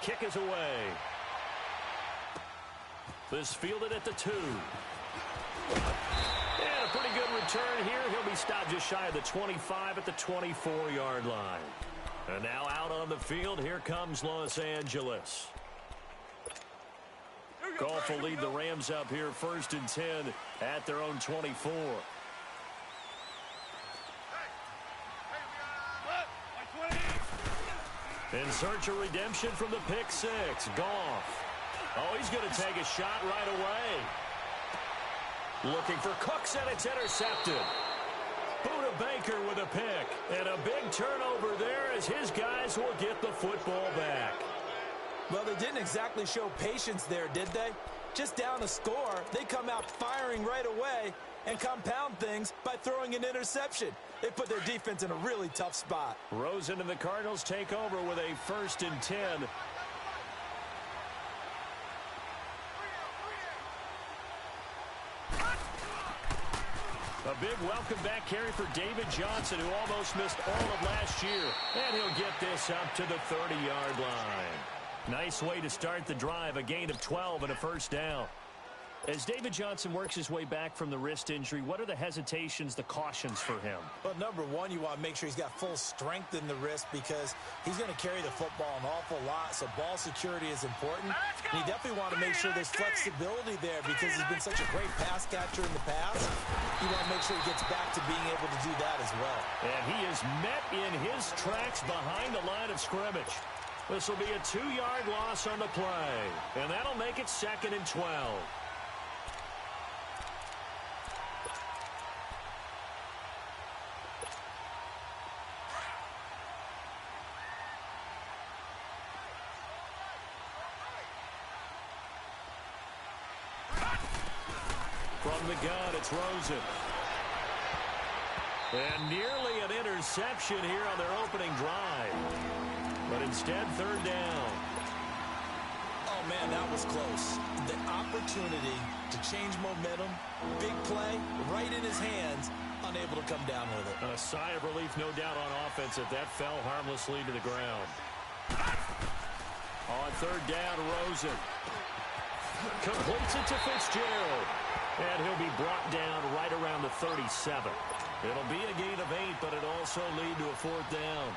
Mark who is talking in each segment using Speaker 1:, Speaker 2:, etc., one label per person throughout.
Speaker 1: kick is away. This fielded at the 2. And a pretty good return here. He'll be stopped just shy of the 25 at the 24-yard line. And now out on the field, here comes Los Angeles. Goff will lead the Rams up here 1st and 10 at their own 24. In search of redemption from the pick 6. Goff. Oh, he's going to take a shot right away. Looking for Cooks, and it's intercepted. Budda Baker with a pick. And a big turnover there as his guys will get the football back.
Speaker 2: Well, they didn't exactly show patience there, did they? Just down a score, they come out firing right away and compound things by throwing an interception. They put their defense in a really tough spot.
Speaker 1: Rosen and the Cardinals take over with a 1st and 10. A big welcome back carry for David Johnson, who almost missed all of last year. And he'll get this up to the 30-yard line. Nice way to start the drive, a gain of 12 and a 1st down. As David Johnson works his way back from the wrist injury, what are the hesitations, the cautions for him?
Speaker 2: Well, number one, you want to make sure he's got full strength in the wrist because he's going to carry the football an awful lot, so ball security is important. And you definitely want to make sure there's flexibility there because he's been such a great pass catcher in the past. You want to make sure he gets back to being able to do that as well.
Speaker 1: And he is met in his tracks behind the line of scrimmage. This will be a 2-yard loss on the play, and that'll make it 2nd and 12. From the gun, it's Rosen. And nearly an interception here on their opening drive. But instead, 3rd down.
Speaker 2: Oh, man, that was close. The opportunity to change momentum, big play, right in his hands, unable to come down with it.
Speaker 1: A sigh of relief, no doubt, on offense if that fell harmlessly to the ground. On 3rd down, Rosen completes it to Fitzgerald. And he'll be brought down right around the 37. It'll be a gain of 8, but it'll also lead to a 4th down.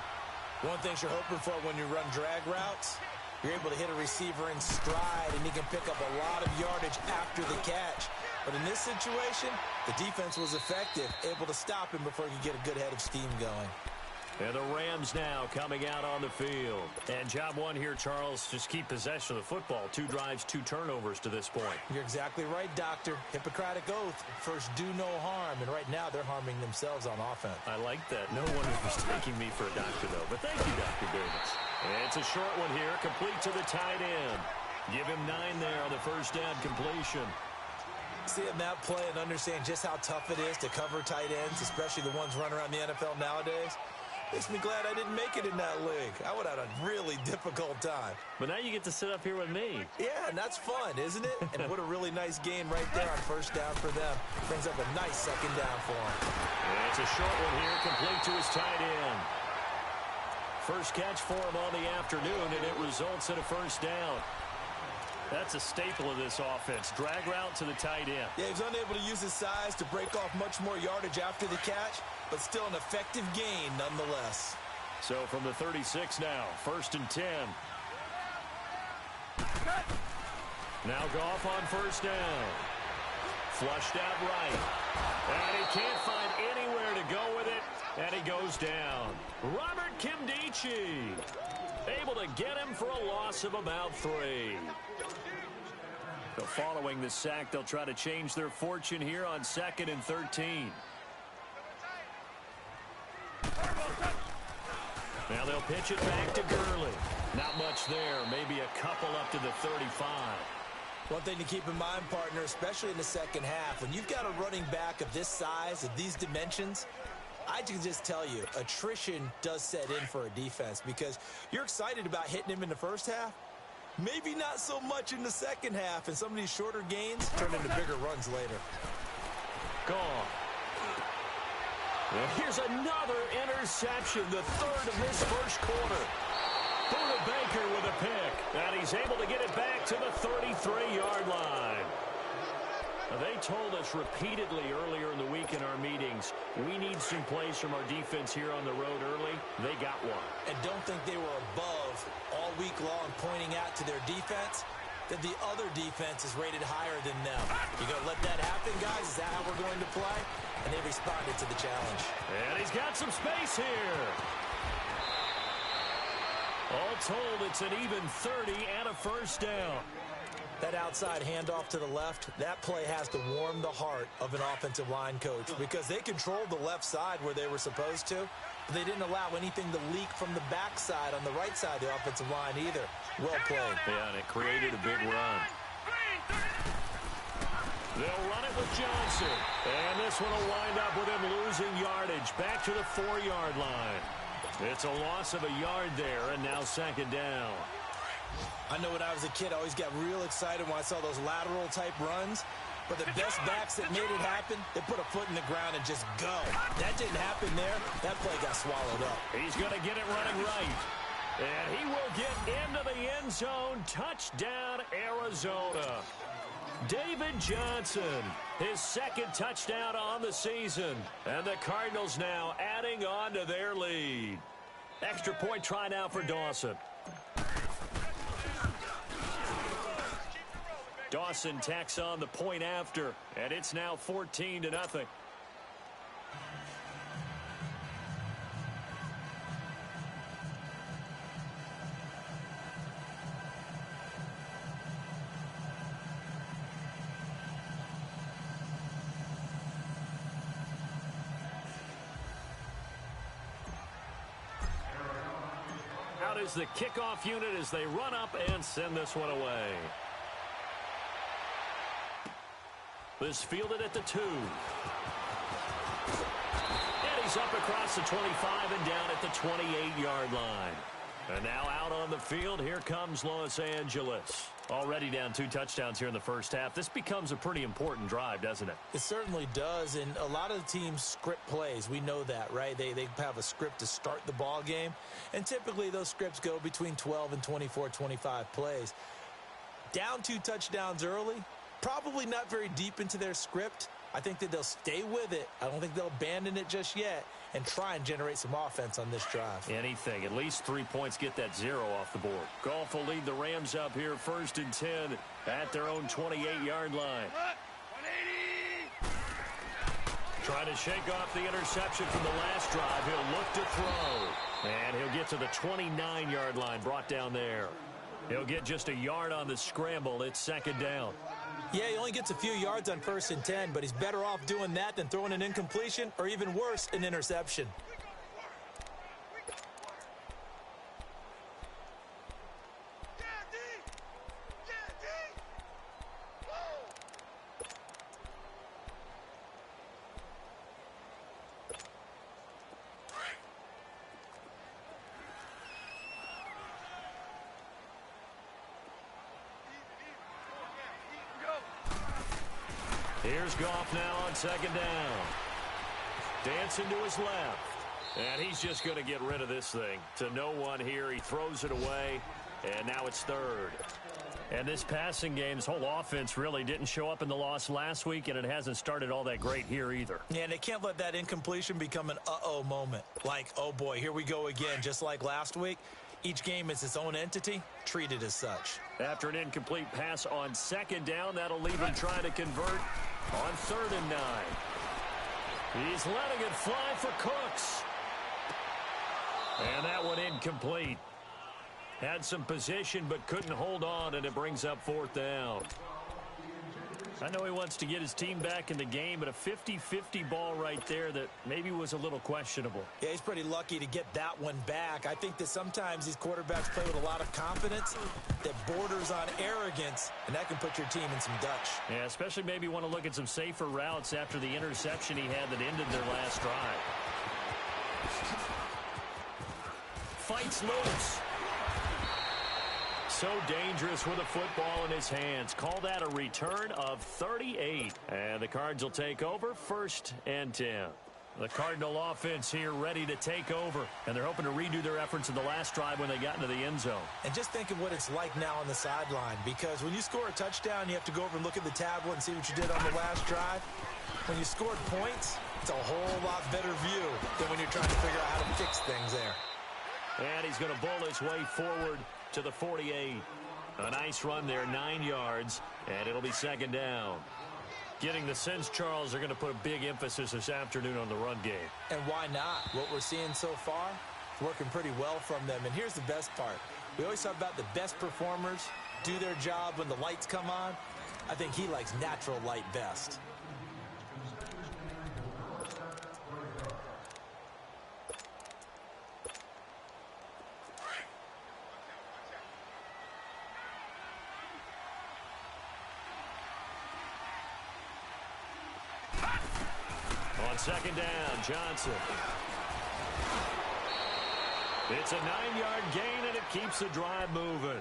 Speaker 2: One thing you're hoping for when you run drag routes, you're able to hit a receiver in stride, and he can pick up a lot of yardage after the catch. But in this situation, the defense was effective, able to stop him before he could get a good head of steam going.
Speaker 1: And the Rams now coming out on the field. And job one here, Charles, just keep possession of the football. 2 drives, 2 turnovers to this point.
Speaker 2: You're exactly right, Doctor. Hippocratic oath. First, do no harm. And right now, they're harming themselves on offense.
Speaker 1: I like that. No one is mistaking me for a doctor, though. But thank you, Dr. Davis. And it's a short one here, complete to the tight end. Give him 9 there on the 1st down completion.
Speaker 2: Seeing that play and understand just how tough it is to cover tight ends, especially the ones running around the NFL nowadays, makes me glad I didn't make it in that league. I would have had a really difficult time.
Speaker 1: But now you get to sit up here with me.
Speaker 2: Yeah, and that's fun, isn't it? And what a really nice gain right there on 1st down for them. Brings up a nice 2nd down for him.
Speaker 1: And it's a short one here, complete to his tight end. First catch for him on the afternoon, and it results in a 1st down. That's a staple of this offense. Drag route to the tight end.
Speaker 2: Yeah, he's unable to use his size to break off much more yardage after the catch, but still an effective gain nonetheless.
Speaker 1: So from the 36 now, 1st and 10. Now Goff on 1st down. Flushed out right. And he can't find anywhere to go with it, and he goes down. Robert Nkemdiche able to get him for a loss of about 3. So following the sack, they'll try to change their fortune here on 2nd and 13. Now they'll pitch it back to Gurley. Not much there, maybe a couple up to the 35.
Speaker 2: One thing to keep in mind, partner, especially in the second half, when you've got a running back of this size, of these dimensions, I can just tell you, attrition does set in for a defense because you're excited about hitting him in the first half. Maybe not so much in the second half, and some of these shorter gains turn into bigger runs later.
Speaker 1: Gone. And here's another interception, the 3rd of this first quarter. Budda Baker with a pick. And he's able to get it back to the 33-yard line. They told us repeatedly earlier in the week in our meetings, we need some plays from our defense here on the road early. They got one.
Speaker 2: And don't think they were above all week long pointing out to their defense that the other defense is rated higher than them. You going to let that happen, guys? Is that how we're going to play? And they responded to the challenge.
Speaker 1: And he's got some space here. All told, it's an even 30 and a first down.
Speaker 2: That outside handoff to the left, that play has to warm the heart of an offensive line coach because they controlled the left side where they were supposed to, but they didn't allow anything to leak from the backside on the right side of the offensive line either. Well played.
Speaker 1: Yeah, and it created a big run. They'll run it with Johnson. And this one will wind up with him losing yardage back to the 4-yard line. It's a loss of a yard there, and now second down.
Speaker 2: I know when I was a kid, I always got real excited when I saw those lateral-type runs. But the best backs that made it happen, they put a foot in the ground and just go. That didn't happen there. That play got swallowed up.
Speaker 1: He's going to get it running right. And he will get into the end zone. Touchdown, Arizona. David Johnson, his second touchdown on the season. And the Cardinals now adding on to their lead. Extra point try now for Dawson. Dawson tacks on the point after, and it's now 14-0. Out is the kickoff unit as they run up and send this one away. This fielded at the 2. And he's up across the 25 and down at the 28-yard line. And now out on the field, here comes Los Angeles. Already down 2 touchdowns here in the first half. This becomes a pretty important drive, doesn't it?
Speaker 2: It certainly does, and a lot of the teams script plays. We know that, right? They have a script to start the ball game, and typically those scripts go between 12 and 24, 25 plays. Down 2 touchdowns early, probably not very deep into their script. I think that they'll stay with it. I don't think they'll abandon it just yet and try and generate some offense on this drive.
Speaker 1: Anything. At least 3 points, get that 0 off the board. Goff will lead the Rams up here 1st and 10 at their own 28-yard line. 180. Trying to shake off the interception from the last drive. He'll look to throw. And he'll get to the 29-yard line, brought down there. He'll get just a yard on the scramble. It's second down.
Speaker 2: Yeah, he only gets a few yards on 1st and 10, but he's better off doing that than throwing an incompletion or even worse, an interception.
Speaker 1: Here's Goff now on second down. Dancing to his left. And he's just going to get rid of this thing. To no one here. He throws it away. And now it's 3rd. And this passing game, this whole offense really didn't show up in the loss last week, and it hasn't started all that great here either.
Speaker 2: Yeah, and they can't let that incompletion become an uh-oh moment. Like, oh boy, here we go again, just like last week. Each game is its own entity, treated as such.
Speaker 1: After an incomplete pass on second down, that'll leave him trying to convert on 3rd and 9. He's letting it fly for Cooks. And that one incomplete. Had some position but couldn't hold on, and it brings up 4th down. I know he wants to get his team back in the game, but a 50-50 ball right there that maybe was a little questionable.
Speaker 2: Yeah, he's pretty lucky to get that one back. I think that sometimes these quarterbacks play with a lot of confidence that borders on arrogance, and that can put your team in some Dutch.
Speaker 1: Yeah, especially maybe want to look at some safer routes after the interception he had that ended their last drive. Fights loose. So dangerous with a football in his hands. Call that a return of 38. And the Cards will take over 1st and 10. The Cardinal offense here ready to take over, and they're hoping to redo their efforts in the last drive when they got into the end zone.
Speaker 2: And just think of what it's like now on the sideline, because when you score a touchdown, you have to go over and look at the tablet and see what you did on the last drive. When you scored points, it's a whole lot better view than when you're trying to figure out how to fix things there.
Speaker 1: And he's going to bowl his way forward to the 48. A nice run there, 9 yards, and it'll be second down. Getting the sense, Charles, are going to put a big emphasis this afternoon on the run game.
Speaker 2: And why not? What we're seeing so far, working pretty well from them. And here's the best part. We always talk about the best performers do their job when the lights come on. I think he likes natural light best.
Speaker 1: On second down, Johnson. It's a 9-yard gain, and it keeps the drive moving.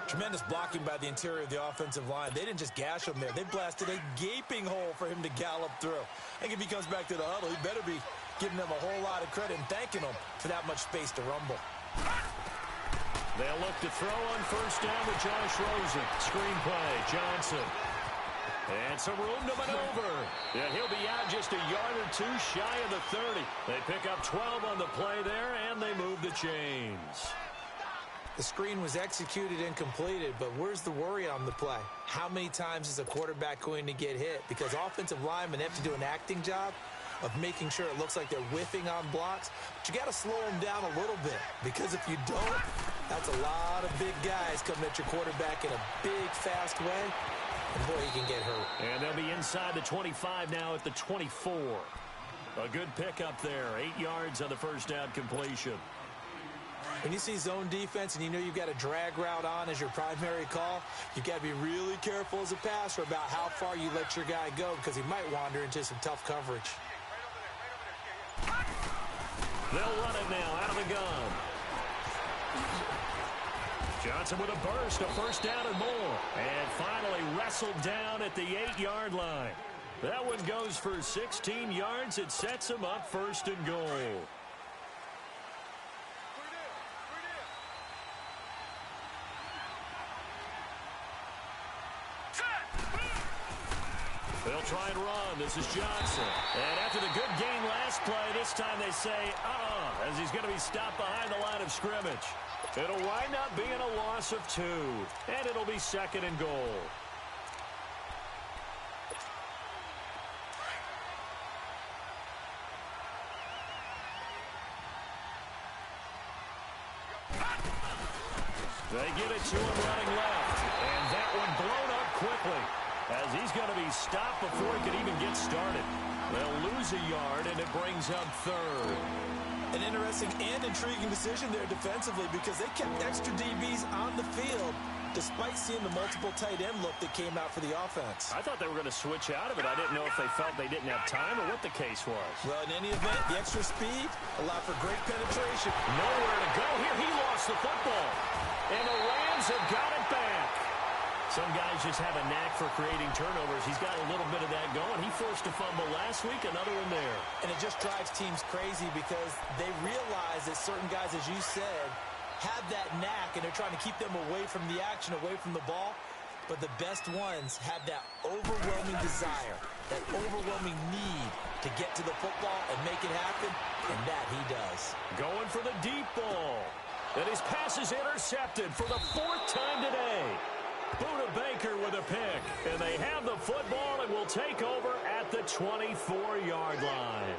Speaker 2: Tremendous blocking by the interior of the offensive line. They didn't just gash him there. They blasted a gaping hole for him to gallop through. I think if he comes back to the huddle, he better be giving them a whole lot of credit and thanking them for that much space to rumble.
Speaker 1: They'll look to throw on first down with Josh Rosen. Screen play, Johnson. And some room to maneuver. Yeah, he'll be out just a yard or two shy of the 30. They pick up 12 on the play there, and they move the chains.
Speaker 2: The screen was executed and completed, but where's the worry on the play? How many times is a quarterback going to get hit? Because offensive linemen have to do an acting job of making sure it looks like they're whiffing on blocks. But you got to slow them down a little bit, because if you don't, that's a lot of big guys coming at your quarterback in a big, fast way. And boy, he can get hurt.
Speaker 1: And they'll be inside the 25 now at the 24. A good pickup there. 8 yards on the first down completion.
Speaker 2: When you see zone defense and you know you've got a drag route on as your primary call, you've got to be really careful as a passer about how far you let your guy go, because he might wander into some tough coverage.
Speaker 1: They'll run it now out of the gun. Johnson with a burst, a first down and more. And finally wrestled down at the 8-yard line. That one goes for 16 yards. It sets him up first and goal. They'll try and run. This is Johnson. And after the good gain last play, this time they say, as he's going to be stopped behind the line of scrimmage. It'll wind up being a loss of 2. And it'll be second and goal. They get it to him running left. And that one blown up quickly, as he's going to be stopped before he can even get started. They'll lose a yard, and it brings up third.
Speaker 2: An interesting and intriguing decision there defensively, because they kept extra DBs on the field despite seeing the multiple tight end look that came out for the offense.
Speaker 1: I thought they were going to switch out of it. I didn't know if they felt they didn't have time or what the case was.
Speaker 2: Well, in any event, the extra speed allowed for great penetration.
Speaker 1: Nowhere to go here. He lost the football. And the Rams have got it back. Some guys just have a knack for creating turnovers. He's got a little bit of that going. He forced a fumble last week, another one there.
Speaker 2: And it just drives teams crazy, because they realize that certain guys, as you said, have that knack, and they're trying to keep them away from the action, away from the ball. But the best ones have that overwhelming desire, that overwhelming need to get to the football and make it happen, and that he does.
Speaker 1: Going for the deep ball. And his pass is intercepted for the 4th time today. Buda Baker with a pick, and they have the football and will take over at the 24-yard line.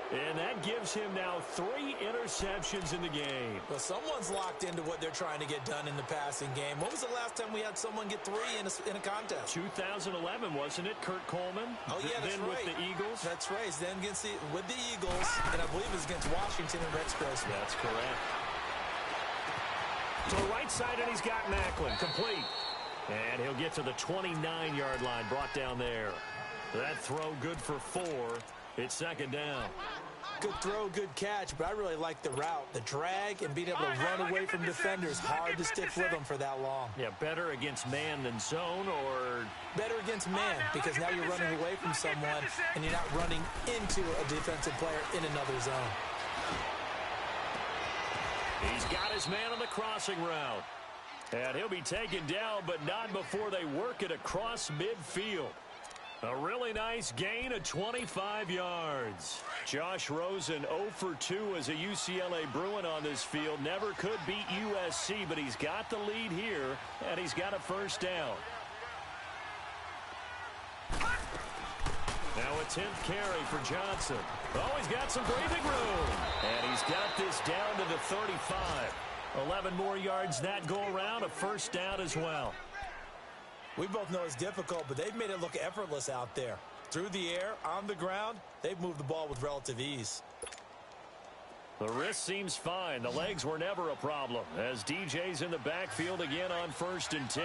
Speaker 1: And that gives him now 3 interceptions in the game.
Speaker 2: Well, someone's locked into what they're trying to get done in the passing game. When was the last time we had someone get 3 in a contest?
Speaker 1: 2011, wasn't it? Kurt Coleman?
Speaker 2: Oh, yeah, that's
Speaker 1: then
Speaker 2: right.
Speaker 1: with the Eagles?
Speaker 2: That's right. Then with the Eagles, and I believe it was against Washington and Rex Grossman.
Speaker 1: That's correct. To the right side, and he's got Macklin. Complete. And he'll get to the 29-yard line, brought down there. That throw good for 4. It's second down.
Speaker 2: Good throw, good catch, but I really like the route. The drag and being able to run away from defenders. Hard to stick with them for that long.
Speaker 1: Yeah, better against man than zone, or
Speaker 2: better against man, because now you're running away from someone and you're not running into a defensive player in another zone.
Speaker 1: He's got his man on the crossing route. And he'll be taken down, but not before they work it across midfield. A really nice gain of 25 yards. Josh Rosen 0 for 2 as a UCLA Bruin on this field. Never could beat USC, but he's got the lead here, and he's got a first down. Now a 10th carry for Johnson. Oh, he's got some breathing room. And he's got this down to the 35. 11 more yards that go around, a first down as well.
Speaker 2: We both know it's difficult, but they've made it look effortless out there. Through the air, on the ground, they've moved the ball with relative ease.
Speaker 1: The wrist seems fine. The legs were never a problem as DJ's in the backfield again on 1st and 10.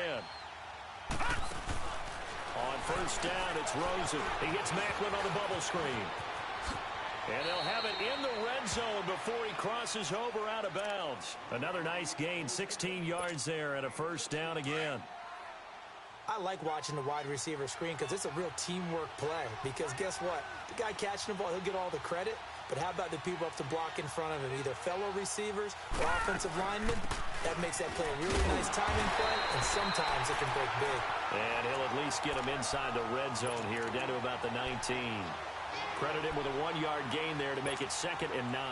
Speaker 1: On first down, it's Rosen. He gets Maclin on the bubble screen. And they'll have it in the red zone before he crosses over out of bounds. Another nice gain, 16 yards there, and a first down again.
Speaker 2: I like watching the wide receiver screen because it's a real teamwork play. Because guess what? The guy catching the ball, he'll get all the credit. But how about the people up to block in front of him? Either fellow receivers or offensive linemen. That makes that play a really nice timing play, and sometimes it can break big.
Speaker 1: And he'll at least get him inside the red zone here, down to about the 19. Credit him with a 1-yard gain there to make it 2nd and 9.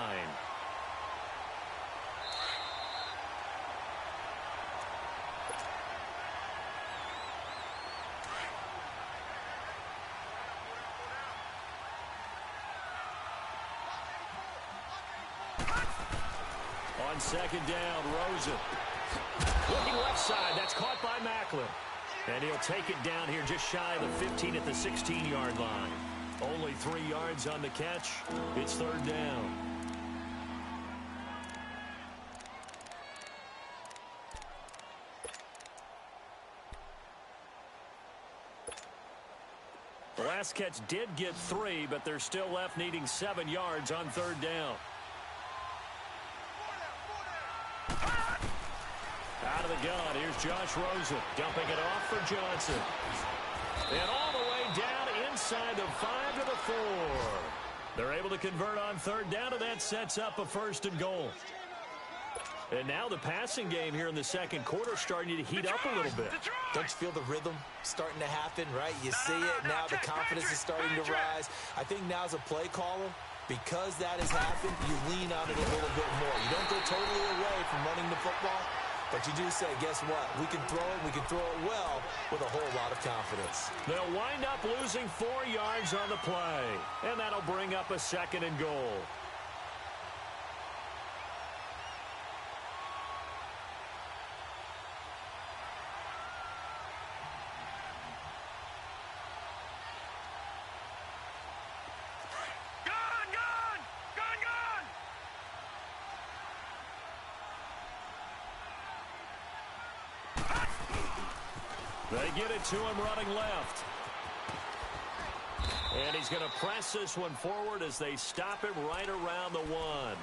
Speaker 1: On 2nd down, Rosen. Looking left side. That's caught by Maclin. And he'll take it down here just shy of the 15 at the 16-yard line. Only 3 yards on the catch. It's 3rd down. The last catch did get 3, but they're still left needing 7 yards on 3rd down. Out of the gun, here's Josh Rosen, dumping it off for Johnson. And all the way down inside the 5 to the 4. They're able to convert on 3rd down, and that sets up a 1st and goal. And now the passing game here in the 2nd quarter starting to heat up a little bit.
Speaker 2: Don't you feel the rhythm starting to happen, right? You see it, now the confidence is starting to rise. I think now's a play caller. Because that has happened, you lean on it a little bit more. You don't go totally away from running the football, but you do say, guess what? We can throw it, we can throw it well with a whole lot of confidence.
Speaker 1: They'll wind up losing 4 yards on the play, and that'll bring up a 2nd and goal. They get it to him running left. And he's going to press this one forward as they stop him right around the 1.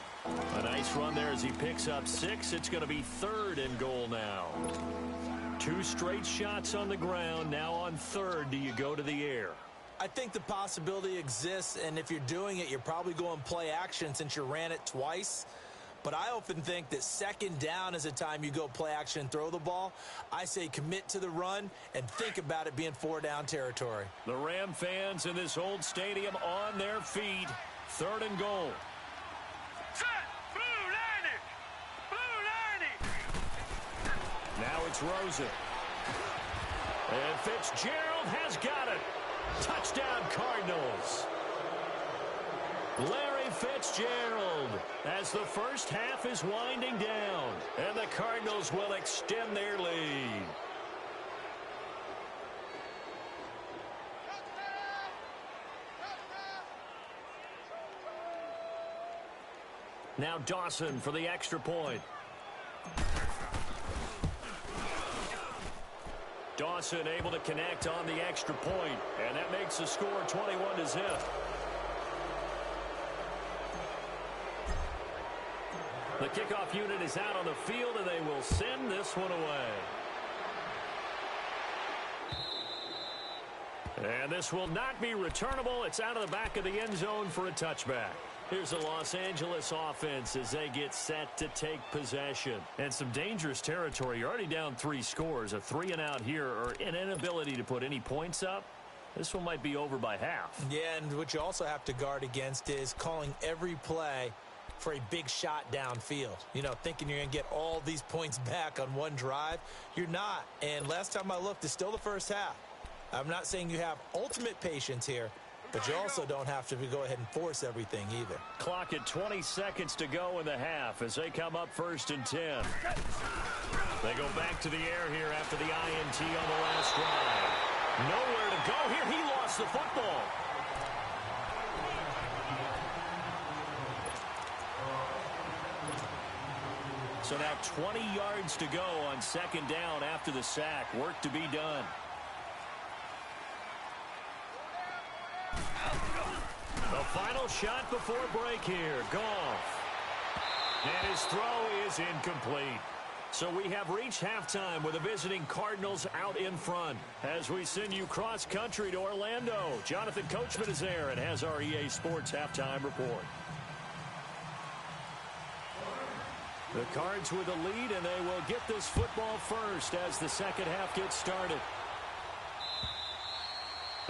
Speaker 1: A nice run there as he picks up 6. It's going to be 3rd and goal now. 2 straight shots on the ground. Now on 3rd, do you go to the air?
Speaker 2: I think the possibility exists, and if you're doing it, you're probably going play action since you ran it twice. But I often think that 2nd down is a time you go play action and throw the ball. I say commit to the run and think about it being 4-down territory.
Speaker 1: The Ram fans in this old stadium on their feet. 3rd and goal.
Speaker 3: Set! Blue 90! Blue 90!
Speaker 1: Now it's Rosen. And Fitzgerald has got it. Touchdown Cardinals. Larry Fitzgerald as the first half is winding down, and the Cardinals will extend their lead. Now Dawson for the extra point. Dawson able to connect on the extra point, and that makes the score 21-0. The kickoff unit is out on the field, and they will send this one away. And this will not be returnable. It's out of the back of the end zone for a touchback. Here's the Los Angeles offense as they get set to take possession. And some dangerous territory. You're already down 3 scores. A 3-and-out here, or an inability to put any points up. This one might be over by half.
Speaker 2: Yeah, and what you also have to guard against is calling every play for a big shot downfield. You know, thinking you're going to get all these points back on one drive. You're not. And last time I looked, it's still the first half. I'm not saying you have ultimate patience here, but you also don't have to go ahead and force everything either.
Speaker 1: Clock at 20 seconds to go in the half as they come up 1st and 10. They go back to the air here after the INT on the last drive. Nowhere to go here. He lost the football. So now 20 yards to go on 2nd down after the sack. Work to be done. The final shot before break here. Goff. And his throw is incomplete. So we have reached halftime with the visiting Cardinals out in front. As we send you cross-country to Orlando, Jonathan Coachman is there and has our EA Sports halftime report. The Cards with the lead, and they will get this football first as the second half gets started.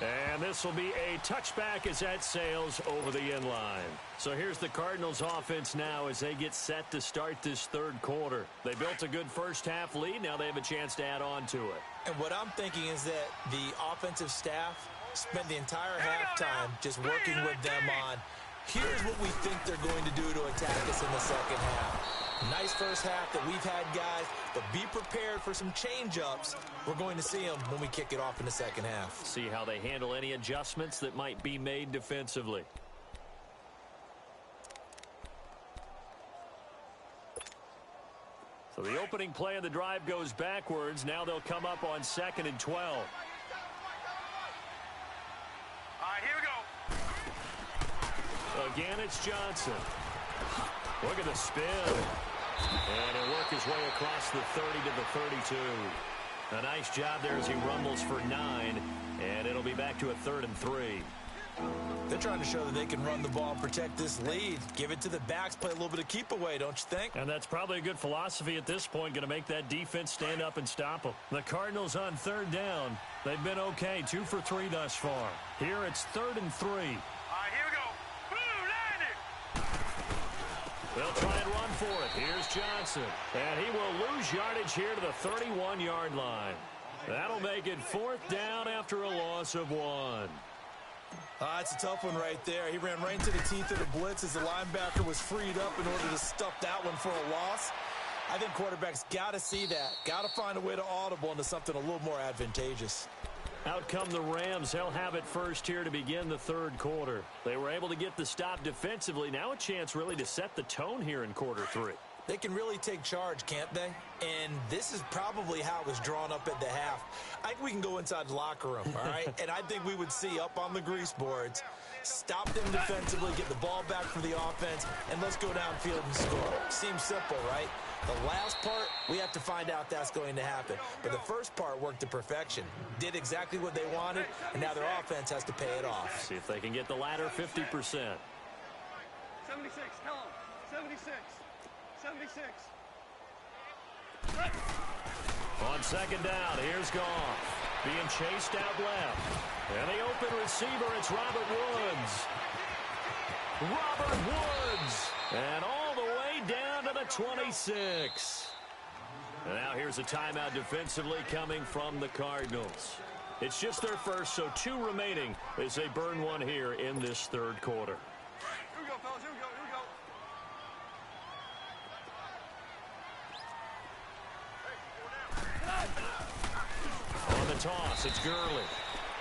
Speaker 1: And this will be a touchback as that sails over the end line. So here's the Cardinals offense now as they get set to start this 3rd quarter. They built a good first half lead. Now they have a chance to add on to it.
Speaker 2: And what I'm thinking is that the offensive staff spent the entire halftime just working with them on, here's what we think they're going to do to attack us in the second half. Nice first half that we've had, guys, but be prepared for some change-ups. We're going to see them when we kick it off in the second half.
Speaker 1: See how they handle any adjustments that might be made defensively. So the opening play of the drive goes backwards. Now they'll come up on 2nd and 12.
Speaker 3: All right, here we go.
Speaker 1: Again, it's Johnson. Look at the spin. And he'll work his way across the 30 to the 32. A nice job there as he rumbles for 9. And it'll be back to a 3rd and 3.
Speaker 2: They're trying to show that they can run the ball and protect this lead. Give it to the backs, play a little bit of keep away, don't you think?
Speaker 1: And that's probably a good philosophy at this point, going to make that defense stand up and stop them. The Cardinals on 3rd down. They've been okay, 2 for 3 thus far. Here it's 3rd and 3.
Speaker 3: All right, here we go. Blue, line it.
Speaker 1: They'll try and run for it. Here's Johnson. And he will lose yardage here to the 31-yard line. That'll make it 4th down after a loss of 1.
Speaker 2: It's a tough one right there. He ran right into the teeth of the blitz as the linebacker was freed up in order to stuff that one for a loss. I think quarterbacks got to see that. Got to find a way to audible into something a little more advantageous.
Speaker 1: Out come the Rams. They'll have it first here to begin the 3rd quarter. They were able to get the stop defensively. Now a chance really to set the tone here in quarter 3.
Speaker 2: They can really take charge, can't they? And this is probably how it was drawn up at the half. I think we can go inside the locker room, all right? And I think we would see up on the grease boards, stop them defensively, get the ball back for the offense, and let's go downfield and score. Seems simple, right? The last part, we have to find out that's going to happen. But the first part worked to perfection. Did exactly what they wanted, and now their offense has to pay it off.
Speaker 1: See if they can get the latter 50%.
Speaker 3: 76, tell him. 76. 76.
Speaker 1: On 2nd down, here's Goff. Being chased out left. And the open receiver, it's Robert Woods. Robert Woods. And all the way down to the 26. And now here's a timeout defensively coming from the Cardinals. It's just their first, so 2 remaining as they burn one here in this 3rd quarter.
Speaker 3: Here we go, fellas. Here we go. Here we go.
Speaker 1: On the toss, it's Gurley.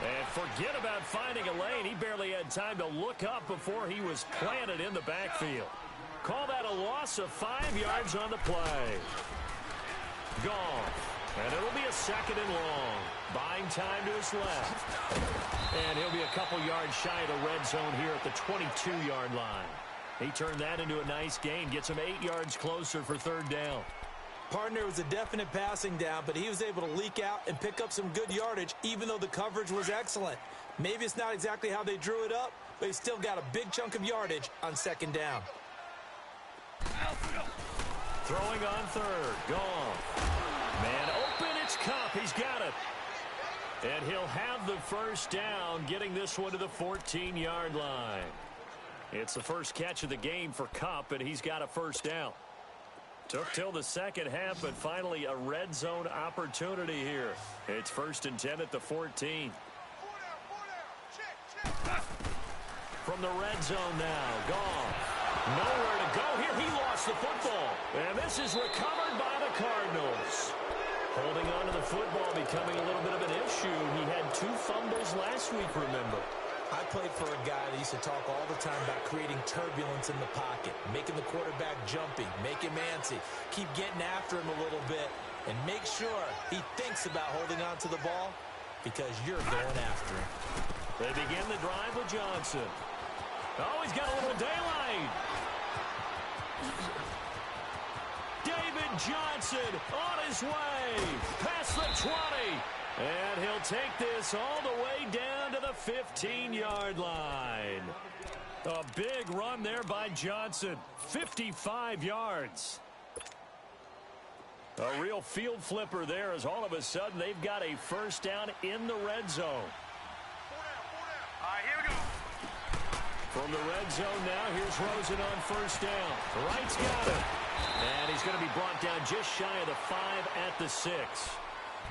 Speaker 1: And forget about finding a lane. He barely had time to look up before he was planted in the backfield. Call that a loss of 5 yards on the play. Goff. And it'll be a 2nd and long. Buying time to his left. And he'll be a couple yards shy of the red zone here at the 22-yard line. He turned that into a nice gain, gets him 8 yards closer for third down.
Speaker 2: Partner was a definite passing down, but he was able to leak out and pick up some good yardage, even though the coverage was excellent. Maybe it's not exactly how they drew it up, but he still got a big chunk of yardage on second down.
Speaker 1: Throwing on third. Gone. Man open. It's Kupp. He's got it. And he'll have the first down, getting this one to the 14-yard line. It's the first catch of the game for Kupp, and he's got a first down. Took till the second half, but finally a red zone opportunity here. It's 1st and 10 at the 14. From the red zone now. Gone. Nowhere to go here. He lost the football. And this is recovered by the Cardinals. Holding on to the football becoming a little bit of an issue. He had 2 fumbles last week, remember.
Speaker 2: I played for a guy that used to talk all the time about creating turbulence in the pocket, making the quarterback jumpy, make him antsy, keep getting after him a little bit, and make sure he thinks about holding on to the ball because you're going after him.
Speaker 1: They begin the drive with Johnson. Oh, he's got a little daylight. David Johnson on his way past the 20. And he'll take this all the way down to the 15-yard line. A big run there by Johnson. 55 yards. A real field flipper there as all of a sudden they've got a first down in the red zone.
Speaker 3: All right, here we go.
Speaker 1: From the red zone now, here's Rosen on first down. Wright's got it. And he's going to be brought down just shy of the 5 at the 6.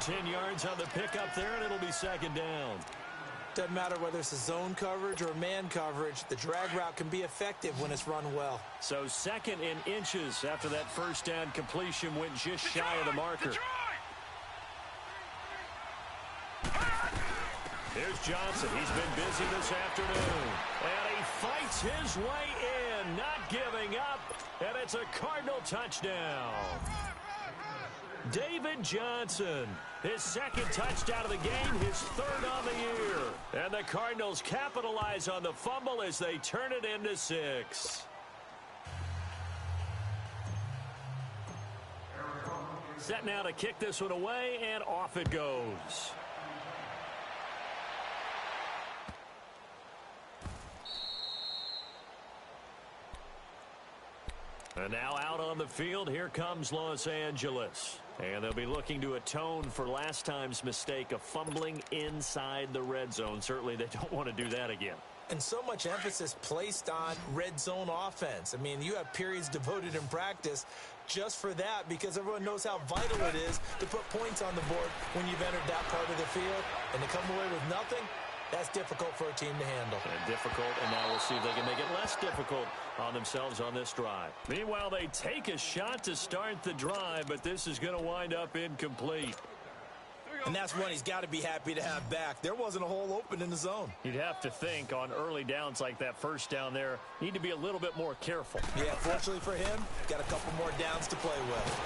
Speaker 1: 10 yards on the pickup there, and it'll be second down.
Speaker 2: Doesn't matter whether it's a zone coverage or man coverage, the drag route can be effective when it's run well.
Speaker 1: So 2nd and inches after that first down completion went just shy of the marker. Here's Johnson. He's been busy this afternoon. And he fights his way in, not giving up. And it's a Cardinal touchdown. David Johnson, his 2nd touchdown of the game, his 3rd on the year. And the Cardinals capitalize on the fumble as they turn it into 6. Set now to kick this one away, and off it goes. And now out on the field, here comes Los Angeles. And they'll be looking to atone for last time's mistake of fumbling inside the red zone. Certainly they don't want to do that again.
Speaker 2: And so much emphasis placed on red zone offense. I mean, you have periods devoted in practice just for that because everyone knows how vital it is to put points on the board when you've entered that part of the field. And to come away with nothing, that's difficult for a team to handle.
Speaker 1: And difficult, and now we'll see if they can make it less difficult on themselves on this drive. Meanwhile, they take a shot to start the drive, but this is going to wind up incomplete.
Speaker 2: And that's one he's got to be happy to have back. There wasn't a hole open in the zone.
Speaker 1: You'd have to think on early downs like that first down there, need to be a little bit more careful.
Speaker 2: Yeah, fortunately for him, got a couple more downs to play with.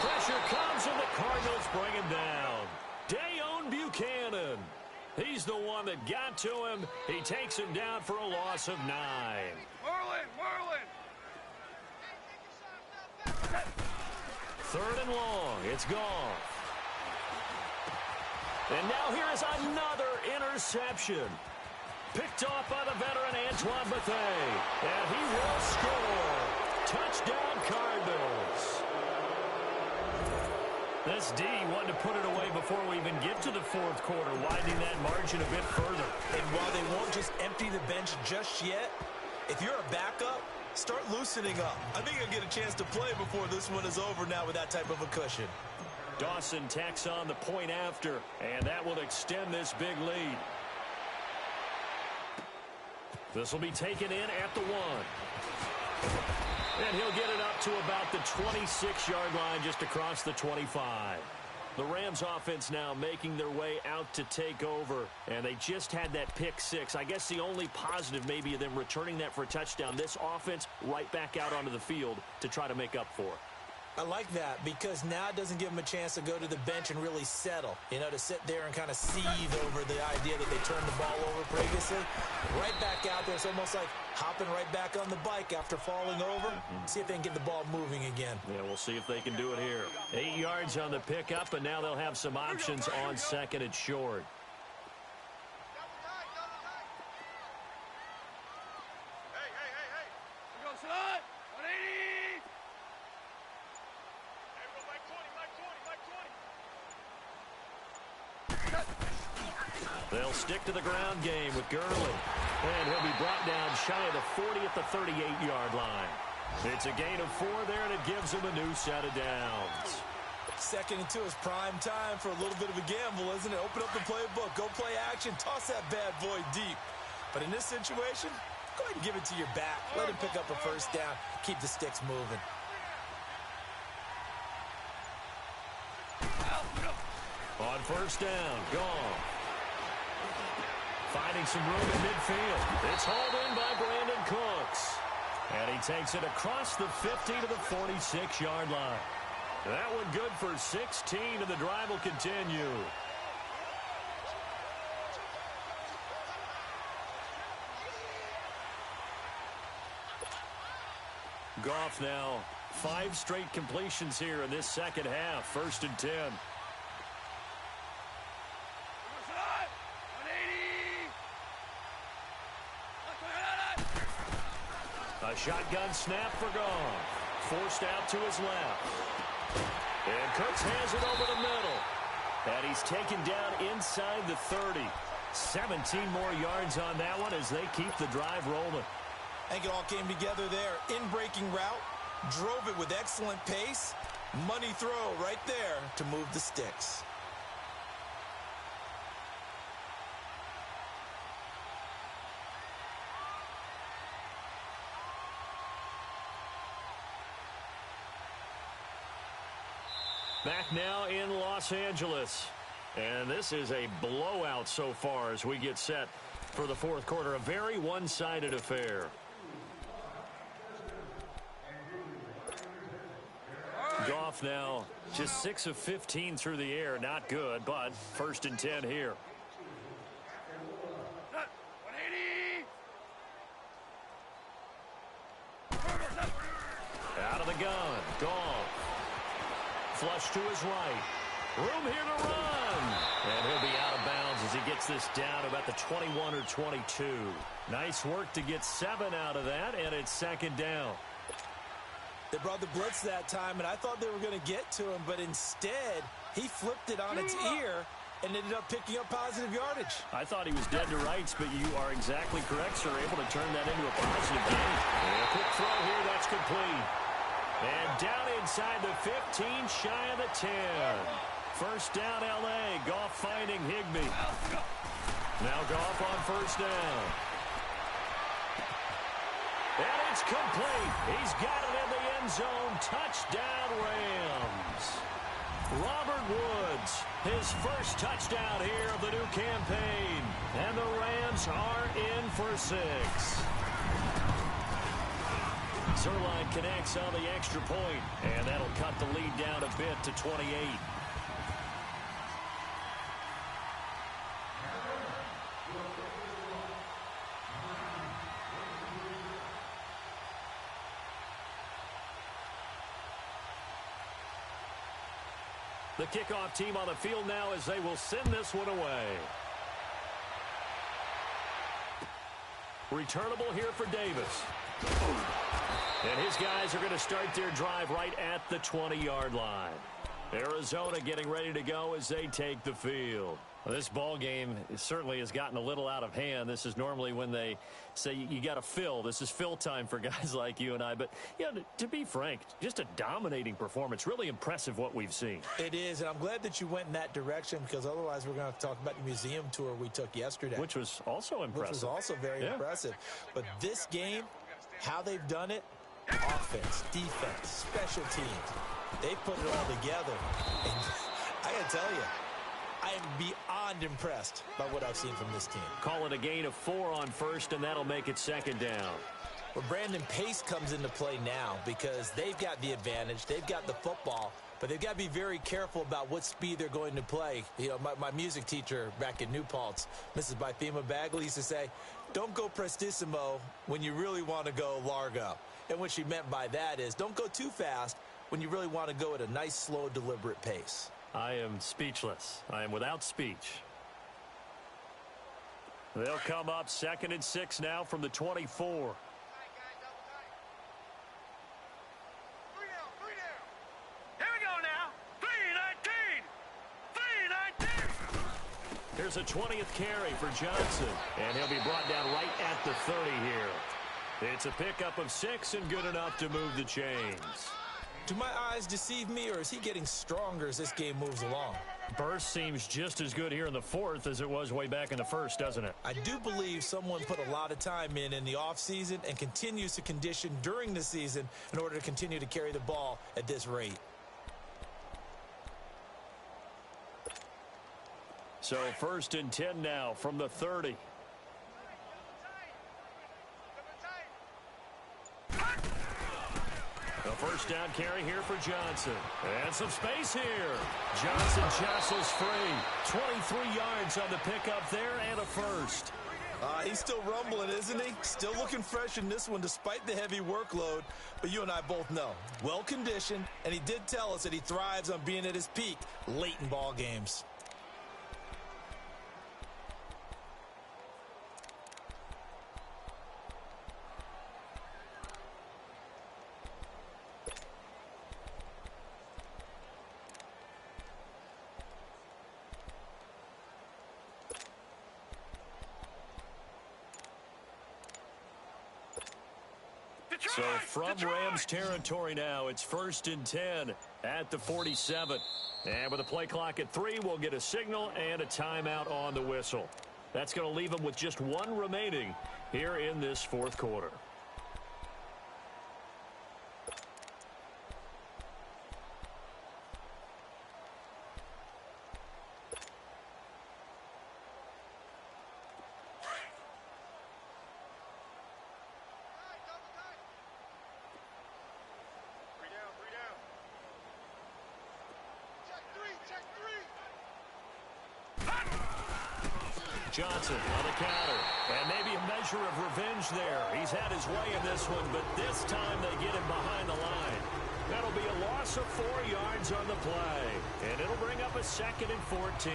Speaker 1: Pressure comes, and the Cardinals bring him down. Dayon Buchanan. He's the one that got to him. He takes him down for a loss of 9.
Speaker 3: Merlin!
Speaker 1: 3rd and long. It's gone. And now here is another interception. Picked off by the veteran Antoine Bethea. And he will score. Touchdown Cardinals. This D wanted to put it away before we even get to the 4th quarter, widening that margin a bit further.
Speaker 2: And while they won't just empty the bench just yet, if you're a backup, start loosening up. I think you'll get a chance to play before this one is over now with that type of a cushion.
Speaker 1: Dawson tacks on the point after, and that will extend this big lead. This will be taken in at the 1. And he'll get it up to about the 26-yard line just across the 25. The Rams offense now making their way out to take over. And they just had that pick 6. I guess the only positive maybe of them returning that for a touchdown. This offense right back out onto the field to try to make up for it.
Speaker 2: I like that because now it doesn't give them a chance to go to the bench and really settle, to sit there and kind of seethe over the idea that they turned the ball over previously. Right back out there. It's almost like hopping right back on the bike after falling over. See if they can get the ball moving again.
Speaker 1: Yeah, we'll see if they can do it here. 8 yards on the pickup, and now they'll have some options on second and short. They'll stick to the ground game with Gurley. And he'll be brought down shy of the 40 at the 38-yard line. It's a gain of 4 there, and it gives him a new set of downs.
Speaker 2: 2nd and 2 is prime time for a little bit of a gamble, isn't it? Open up the playbook, go play action, toss that bad boy deep. But in this situation, go ahead and give it to your back. Let him pick up a first down. Keep the sticks moving.
Speaker 1: On first down, gone. Finding some room in midfield. It's hauled in by Brandon Cooks. And he takes it across the 50 to the 46-yard line. That one good for 16, and the drive will continue. Goff now 5 straight completions here in this second half. 1st and 10. A shotgun snap for Goff. Forced out to his left. And Cooks has it over the middle. And he's taken down inside the 30. 17 more yards on that one as they keep the drive rolling.
Speaker 2: I think it all came together there. In-breaking route. Drove it with excellent pace. Money throw right there to move the sticks.
Speaker 1: Back now in Los Angeles. And this is a blowout so far as we get set for the 4th quarter. A very one-sided affair. Goff now just 6 of 15 through the air. Not good, but 1st and 10 here. Out of the gun. Goff. Flush to his right. Room here to run. And he'll be out of bounds as he gets this down about the 21 or 22. Nice work to get 7 out of that, and it's 2nd down.
Speaker 2: They brought the blitz that time, and I thought they were going to get to him, but instead, he flipped it on its ear and ended up picking up positive yardage.
Speaker 1: I thought he was dead to rights, but you are exactly correct, sir. Able to turn that into a positive gain. And a quick throw here, that's complete. And down inside the 15, shy of the 10. 1st down, L.A. Goff finding Higbee. Now Goff on 1st down. And it's complete. He's got it in the end zone. Touchdown, Rams. Robert Woods, his 1st touchdown here of the new campaign. And the Rams are in for 6. Zuerlein connects on the extra point, and that'll cut the lead down a bit to 28. The kickoff team on the field now as they will send this one away. Returnable here for Davis. And his guys are going to start their drive right at the 20-yard line. Arizona getting ready to go as they take the field. Well, this ball game certainly has gotten a little out of hand. This is normally when they say you got to fill. This is fill time for guys like you and I. But, to be frank, just a dominating performance. Really impressive what we've seen.
Speaker 2: It is, and I'm glad that you went in that direction because otherwise we're going to have to talk about the museum tour we took yesterday.
Speaker 1: Which was also impressive.
Speaker 2: Which was also very impressive. But this game, how they've done it, offense, defense, special teams, they put it all together. And I got to tell you, I am beyond impressed by what I've seen from this team.
Speaker 1: Call it a gain of 4 on 1st, and that'll make it 2nd down.
Speaker 2: But Brandon, pace comes into play now because they've got the advantage. They've got the football, but they've got to be very careful about what speed they're going to play. You know, my music teacher back in New Paltz, Mrs. Bythema Bagley, used to say, don't go prestissimo when you really want to go largo. And what she meant by that is don't go too fast when you really want to go at a nice, slow, deliberate pace.
Speaker 1: I am speechless. I am without speech. They'll come up 2nd and 6 now from the 24. Here's a 20th carry for Johnson, and he'll be brought down right at the 30 here. It's a pickup of 6 and good enough to move the chains.
Speaker 2: Do my eyes deceive me, or is he getting stronger as this game moves along?
Speaker 1: Burst seems just as good here in the 4th as it was way back in the 1st, doesn't it?
Speaker 2: I do believe someone put a lot of time in the offseason and continues to condition during the season in order to continue to carry the ball at this rate.
Speaker 1: So 1st and 10 now from the 30. The first down carry here for Johnson. And some space here. Johnson jostles free. 23 yards on the pickup there and a first.
Speaker 2: He's still rumbling, isn't he? Still looking fresh in this one despite the heavy workload. But you and I both know, well-conditioned, and he did tell us that he thrives on being at his peak late in ball games.
Speaker 1: So from Rams territory now, it's 1st and 10 at the 47. And with a play clock at 3, we'll get a signal and a timeout on the whistle. That's going to leave them with just 1 remaining here in this 4th quarter. Johnson on the counter, and maybe a measure of revenge there. He's had his way in this one, but this time they get him behind the line. That'll be a loss of 4 yards on the play, and it'll bring up a 2nd and 14.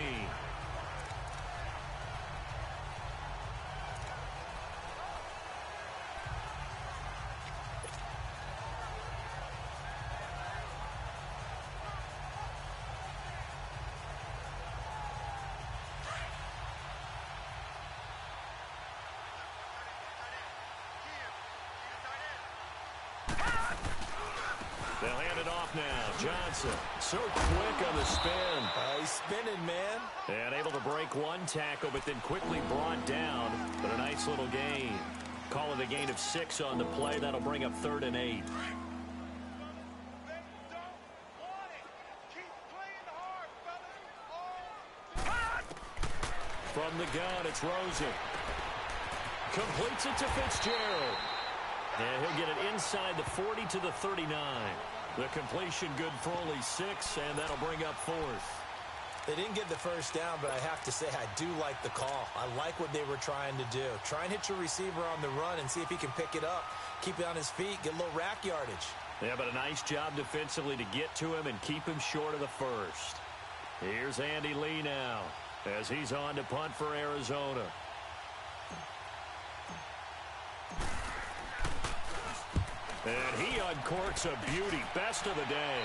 Speaker 1: They'll hand it off now. Johnson, so quick on the spin.
Speaker 2: He's spinning, man.
Speaker 1: And able to break 1 tackle, but then quickly brought down. But a nice little gain. Call it a gain of 6 on the play. That'll bring up 3rd and 8. From the gun, it's Rosen. Completes it to Fitzgerald. And he'll get it inside the 40 to the 39. The completion good for only 6, and that'll bring up 4th.
Speaker 2: They didn't get the first down, but I have to say I do like the call. I like what they were trying to do. Try and hit your receiver on the run and see if he can pick it up, keep it on his feet, get a little rack yardage.
Speaker 1: Yeah, but a nice job defensively to get to him and keep him short of the first. Here's Andy Lee now as he's on to punt for Arizona. And he uncorks a beauty. Best of the day.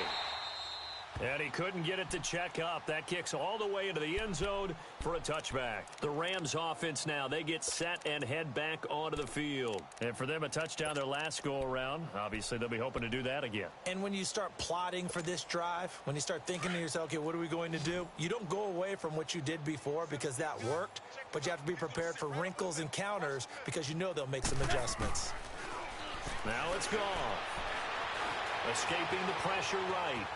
Speaker 1: And he couldn't get it to check up. That kicks all the way into the end zone for a touchback. The Rams offense now, they get set and head back onto the field. And for them, a touchdown their last go-around. Obviously, they'll be hoping to do that again.
Speaker 2: And when you start plotting for this drive, when you start thinking to yourself, okay, what are we going to do? You don't go away from what you did before because that worked, but you have to be prepared for wrinkles and counters because you know they'll make some adjustments.
Speaker 1: Now it's gone. Escaping the pressure right.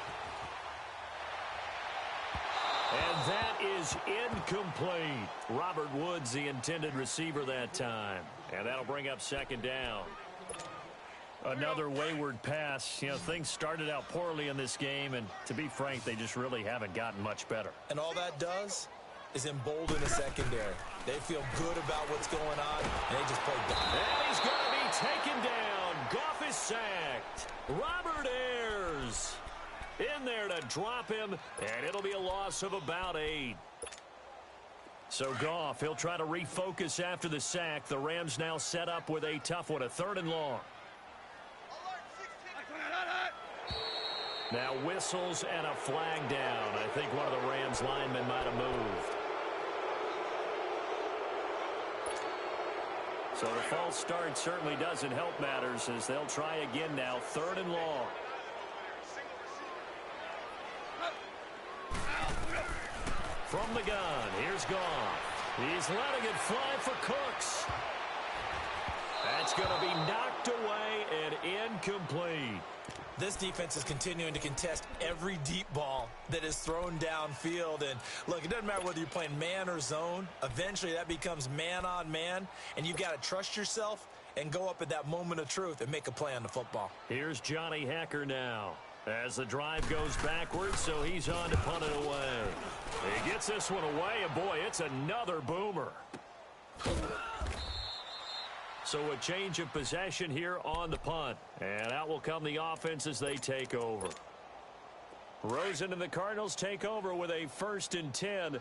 Speaker 1: And that is incomplete. Robert Woods, the intended receiver that time. And that'll bring up 2nd down. Another wayward pass. You know, things started out poorly in this game, and to be frank, they just really haven't gotten much better.
Speaker 2: And all that does is embolden the secondary. They feel good about what's going on, and they just play down.
Speaker 1: And he's going to be taken down. Goff is sacked. Robert Ayers in there to drop him, and it'll be a loss of about 8. So Goff, he'll try to refocus after the sack. The Rams now set up with a tough one, a 3rd and long. Now whistles and a flag down. I think one of the Rams linemen might have moved. So the false start certainly doesn't help matters as they'll try again now, 3rd and long. From the gun, here's Goff. He's letting it fly for Cooks. That's going to be knocked away and incomplete.
Speaker 2: This defense is continuing to contest every deep ball that is thrown downfield. And, look, it doesn't matter whether you're playing man or zone. Eventually, that becomes man on man, and you've got to trust yourself and go up at that moment of truth and make a play on the football.
Speaker 1: Here's Johnny Hekker now as the drive goes backwards, so he's on to punt it away. He gets this one away, and, boy, it's another boomer. So a change of possession here on the punt. And out will come the offense as they take over. Rosen and the Cardinals take over with a 1st and 10.
Speaker 3: 3 down,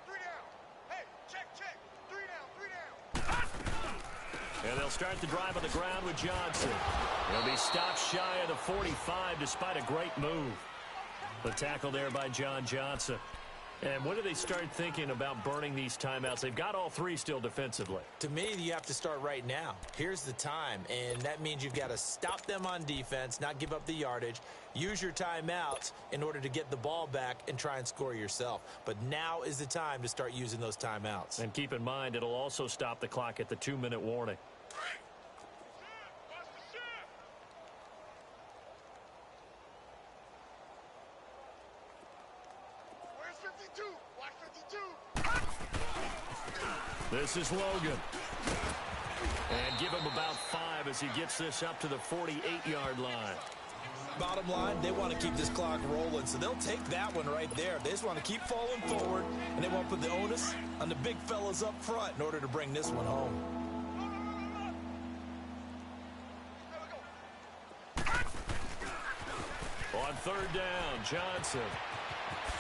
Speaker 3: 3 down. Hey, check. 3 down, 3 down.
Speaker 1: And they'll start the drive on the ground with Johnson. He'll be stopped shy of the 45 despite a great move. The tackle there by John Johnson. And when do they start thinking about burning these timeouts? They've got all 3 still defensively.
Speaker 2: To me, you have to start right now. Here's the time, and that means you've got to stop them on defense, not give up the yardage, use your timeouts in order to get the ball back and try and score yourself. But now is the time to start using those timeouts.
Speaker 1: And keep in mind, it'll also stop the clock at the 2-minute warning. This is Logan. And give him about 5 as he gets this up to the 48-yard line.
Speaker 2: Bottom line, they want to keep this clock rolling, so they'll take that one right there. They just want to keep falling forward, and they want to put the onus on the big fellas up front in order to bring this one home.
Speaker 1: On 3rd down, Johnson.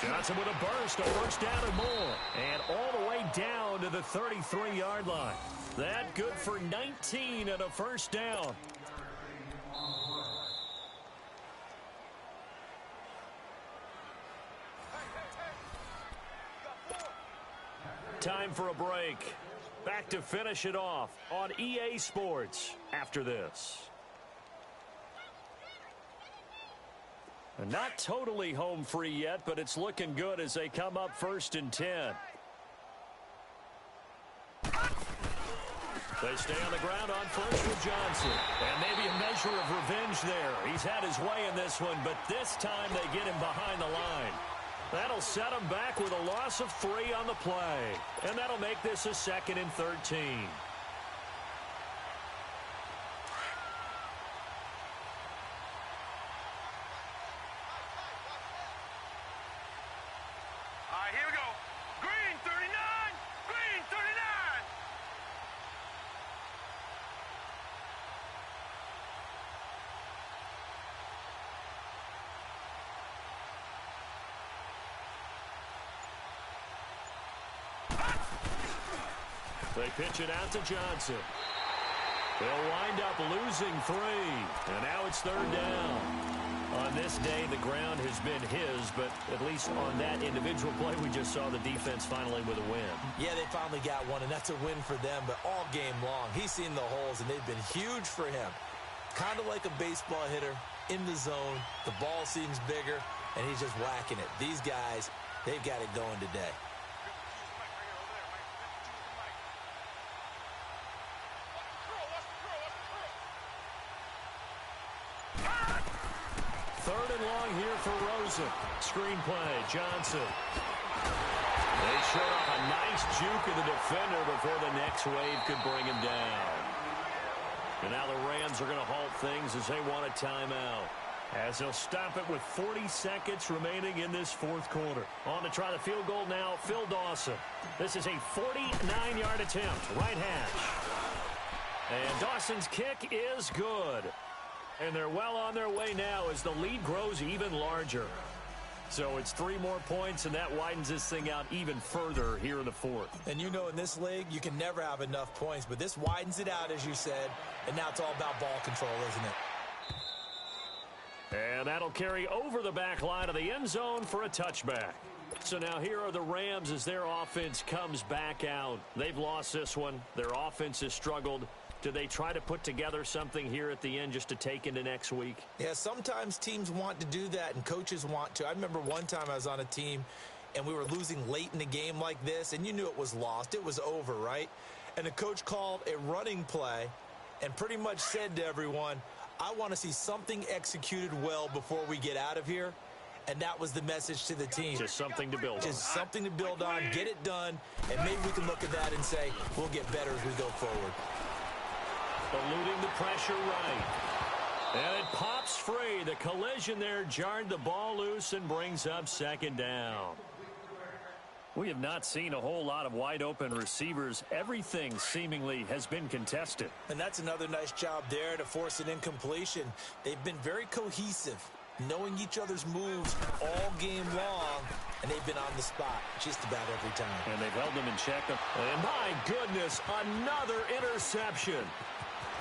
Speaker 1: Johnson with a burst, a 1st down and more. And all the way down to the 33-yard line. That good for 19 and a 1st down. Time for a break. Back to finish it off on EA Sports after this. Not totally home free yet, but it's looking good as they come up 1st and 10. They stay on the ground on 1st with Johnson. And maybe a measure of revenge there. He's had his way in this one, but this time they get him behind the line. That'll set him back with a loss of 3 on the play. And that'll make this a 2nd and 13.
Speaker 3: Here we go. Green 39. Green 39.
Speaker 1: They pitch it out to Johnson. They'll wind up losing 3. And now it's 3rd down. On this day, the ground has been his, but at least on that individual play, we just saw the defense finally with a win.
Speaker 2: Yeah, they finally got one, and that's a win for them, but all game long, he's seen the holes, and they've been huge for him. Kind of like a baseball hitter in the zone. The ball seems bigger, and he's just whacking it. These guys, they've got it going today.
Speaker 1: Third and long here for Rosen. Screen play, Johnson. They showed off a nice juke of the defender before the next wave could bring him down. And now the Rams are going to halt things as they want a timeout. As they'll stop it with 40 seconds remaining in this fourth quarter. On to try the field goal now, Phil Dawson. This is a 49-yard attempt, right hash. And Dawson's kick is good. And they're well on their way now as the lead grows even larger. So it's 3 more points, and that widens this thing out even further here in the fourth.
Speaker 2: And you know in this league, you can never have enough points, but this widens it out, as you said, and now it's all about ball control, isn't it?
Speaker 1: And that'll carry over the back line of the end zone for a touchback. So now here are the Rams as their offense comes back out. They've lost this one. Their offense has struggled. Do they try to put together something here at the end just to take into next week?
Speaker 2: Yeah, sometimes teams want to do that and coaches want to. I remember one time I was on a team and we were losing late in a game like this, and you knew it was lost. It was over, right? And the coach called a running play and pretty much said to everyone, I want to see something executed well before we get out of here. And that was the message to the team.
Speaker 1: Just something to build on.
Speaker 2: Just something to build on, get it done, and maybe we can look at that and say, we'll get better as we go forward.
Speaker 1: Eluding the pressure right. And it pops free. The collision there jarred the ball loose and brings up second down. We have not seen a whole lot of wide-open receivers. Everything seemingly has been contested.
Speaker 2: And that's another nice job there to force an incompletion. They've been very cohesive, knowing each other's moves all game long, and they've been on the spot just about every time.
Speaker 1: And they've held them in check. And my goodness, another interception.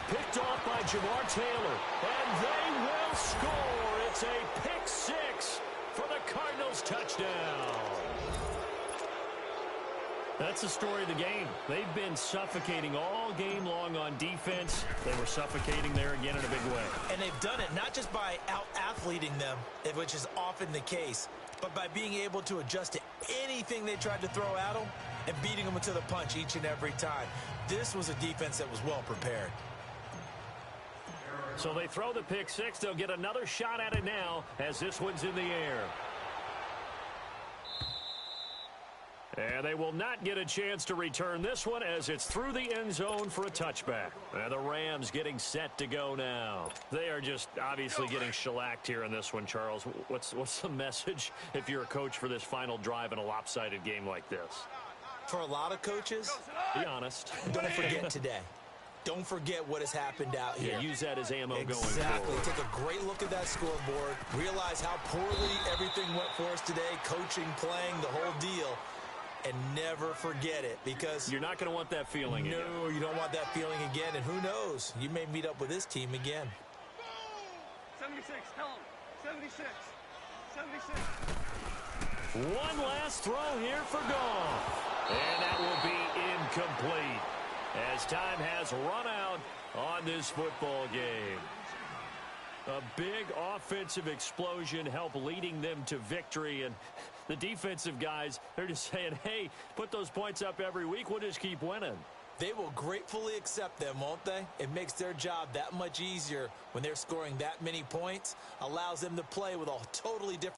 Speaker 1: Picked off by Jamar Taylor. And they will score. It's a pick six for the Cardinals touchdown. That's the story of the game. They've been suffocating all game long on defense. They were suffocating there again in a big way.
Speaker 2: And they've done it not just by out-athleting them, which is often the case, but by being able to adjust to anything they tried to throw at them and beating them to the punch each and every time. This was a defense that was well prepared.
Speaker 1: So they throw the pick six. They'll get another shot at it now as this one's in the air. And they will not get a chance to return this one as it's through the end zone for a touchback. And the Rams getting set to go now. They are just obviously getting shellacked here in this one, Charles. What's the message if you're a coach for this final drive in a lopsided game like this?
Speaker 2: For a lot of coaches,
Speaker 1: be honest.
Speaker 2: Don't forget today. Don't forget what has happened out here.
Speaker 1: Yeah, use that as ammo going forward.
Speaker 2: Exactly. Take a great look at that scoreboard. Realize how poorly everything went for us today. Coaching, playing, the whole deal. And never forget it, because
Speaker 1: you're not going to want that feeling again.
Speaker 2: No, you don't want that feeling again. And who knows? You may meet up with this team again.
Speaker 3: 76, tell him. 76. 76.
Speaker 1: One last throw here for Goff. And that will be incomplete as time has run out on this football game. A big offensive explosion helped leading them to victory, and the defensive guys, they're just saying, hey, put those points up every week, we'll just keep winning.
Speaker 2: They will gratefully accept them, won't they? It makes their job that much easier when they're scoring that many points, allows them to play with a totally different